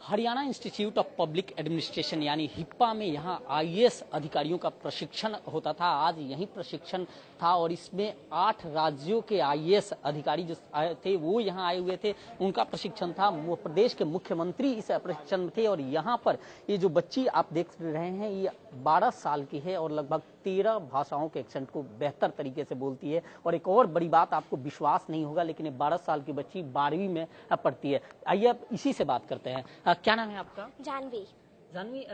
Haryana institute of public administration यानी हिप्पा में यहाँ आईएएस अधिकारियों का प्रशिक्षण होता था। आज यही प्रशिक्षण था और इसमें 8 राज्यों के आईएएस अधिकारी जो थे वो यहाँ आए हुए थे, उनका प्रशिक्षण था। वो प्रदेश के मुख्यमंत्री इस प्रशिक्षण में थे और यहाँ पर ये जो बच्ची आप देख रहे हैं ये 12 साल की है और लगभग 13 भाषाओं के एक्सेंट को बेहतर तरीके से बोलती है। और एक और बड़ी बात, आपको विश्वास नहीं होगा लेकिन ये 12 साल की बच्ची 12वीं में पढ़ती है। आइए अब इसी से बात करते हैं। क्या नाम है आपका? जानवी। जानवी,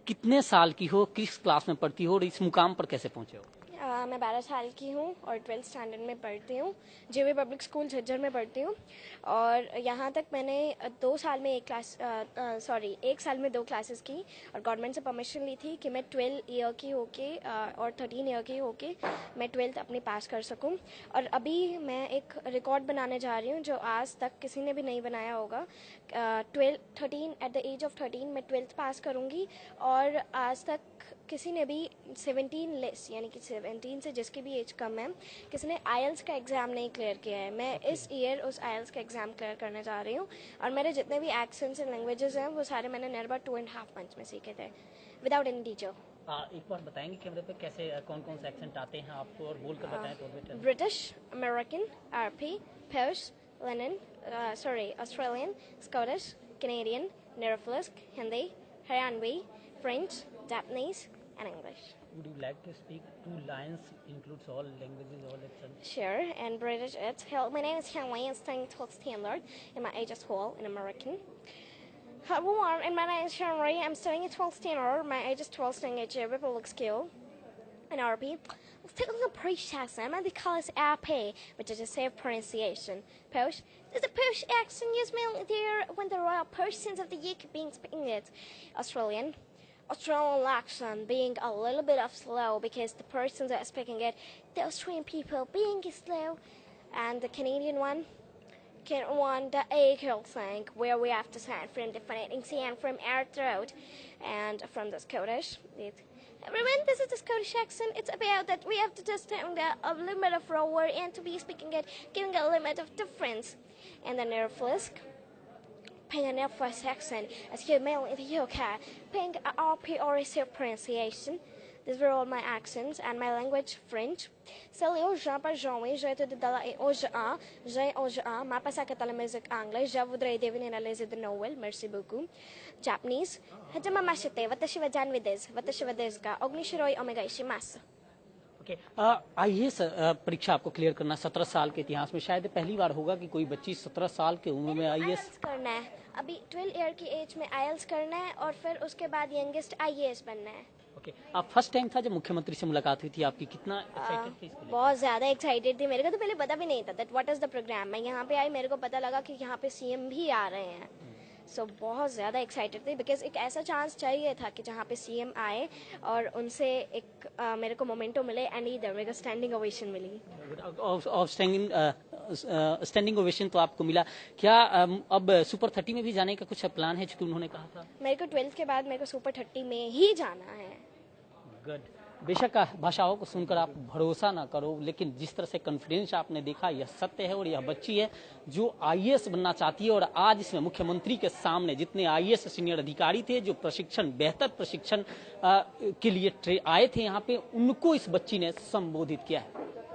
कितने साल की हो, किस क्लास में पढ़ती हो और इस मुकाम पर कैसे पहुंचे हो? मैं 12 साल की हूँ और 12th स्टैंडर्ड में पढ़ती हूँ। जेवी पब्लिक स्कूल झज्जर में पढ़ती हूँ और यहाँ तक मैंने 1 साल में 2 क्लासेस की और गवर्नमेंट से परमिशन ली थी कि मैं 12 ईयर की होके और 13 ईयर की होके मैं 12th अपनी पास कर सकूँ। और अभी मैं एक रिकॉर्ड बनाने जा रही हूँ जो आज तक किसी ने भी नहीं बनाया होगा। 13 एट द एज ऑफ 13 मैं 12th पास करूँगी और आज तक किसी ने भी 17 लेस यानी कि 17 से जिसकी भी एज कम है, किसी ने आईएलटीएस का एग्ज़ाम नहीं क्लियर किया है। मैं इस ईयर उस आईएलटीएस का एग्ज़ाम क्लियर करने जा रही हूँ और मेरे जितने भी एक्सेंट्स एंड लैंग्वेजेस हैं वो सारे मैंने नियर अबाउट 2.5 मंथ्स में सीखे थे विदाउट एनी टीचर। एक बार बताएंगे कैमरे पे कैसे कौन कौन से एक्सेंट आते हैं आपको और बोल कर बताएं तो बेटर। ब्रिटिश, अमेरिकन, आरपी, पर्स, लेनिन, ऑस्ट्रेलियन, स्कॉटिश, कैनेडियन, नेरोफ्लिस्क, Hindi, Haryanvi, French, Japanese and English. Would you like to speak 2 lines includes all languages, all accents? Sure, and British it's my name is Henry, I'm studying 12th standard and my age is 12 in American. Hello, and my name is Henry, I'm studying 12th standard, my age is 12 studying at Public School in RP. Let's take a look at Polish accent, and they call it RP, which is a safe pronunciation. Polish. There's a Polish accent used mainly there when the royal persons of the UK being speaking it. Australian accent being a little bit of slow because the persons that are speaking it, the Australian people being slow, and the Canadian one, the equal thing where we have to sound from different sound from our throat, and from the Scottish. Everyone, this is the Scottish accent. It's about that we have to just sound a limit of rower and to be speaking it, giving a limit of difference, and the Nerflisk. Paying an F accent as you mail in the UK, paying a RP or a pronunciation. These were all my accents and my language French. Sali hoje para jovens, já tudo dela é hoje mas passar que tala music English, já voudrais devenir analyse de Noel, merci beaucoup. Japanese, hajama mashite, watashi wa janwi desu ga, ognishiroi omega ishimasu. IAS परीक्षा आपको clear करना 17 साल के इतिहास में शायद पहली बार होगा कि कोई बच्ची 17 साल की उम्र में आईएएस करना है। अभी 12 ईयर की एज में आईएलटीएस करना है और फिर उसके बाद यंगेस्ट आईएएस बनना है। आप फर्स्ट टाइम था जब मुख्यमंत्री से मुलाकात हुई थी आपकी, कितना एक्साइटेड थी इसके लिए? बहुत ज्यादा एक्साइटेड थी। मेरे को तो पहले पता भी नहीं था that what is the program. मैं यहाँ पे आई, मेरे को पता लगा कि यहाँ पे सीएम भी आ रहे हैं। सो बहुत ज़्यादा एक्साइटेड थी बिकॉज एक ऐसा चांस चाहिए था कि जहाँ पे सीएम आए और उनसे एक मेरे को मोमेंटो मिले एंड इधर मेरे को स्टैंडिंग ओवेशन मिली। स्टैंडिंग ओवेशन तो आपको मिला। क्या अब सुपर 30 में भी जाने का कुछ प्लान है, चूंकि उन्होंने कहा था? मेरे को 12th के बाद मेरे को सुपर 30 में ही जाना है। गुड। बेशक भाषाओं को सुनकर आप भरोसा ना करो, लेकिन जिस तरह से कॉन्फिडेंस आपने देखा यह सत्य है और यह बच्ची है जो आईएएस बनना चाहती है। और आज इसमें मुख्यमंत्री के सामने जितने आईएएस सीनियर अधिकारी थे जो बेहतर प्रशिक्षण के लिए आए थे यहाँ पे, उनको इस बच्ची ने संबोधित किया है।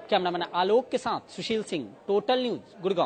कैमरामैन आलोक के साथ सुशील सिंह, टोटल न्यूज, गुड़गांव।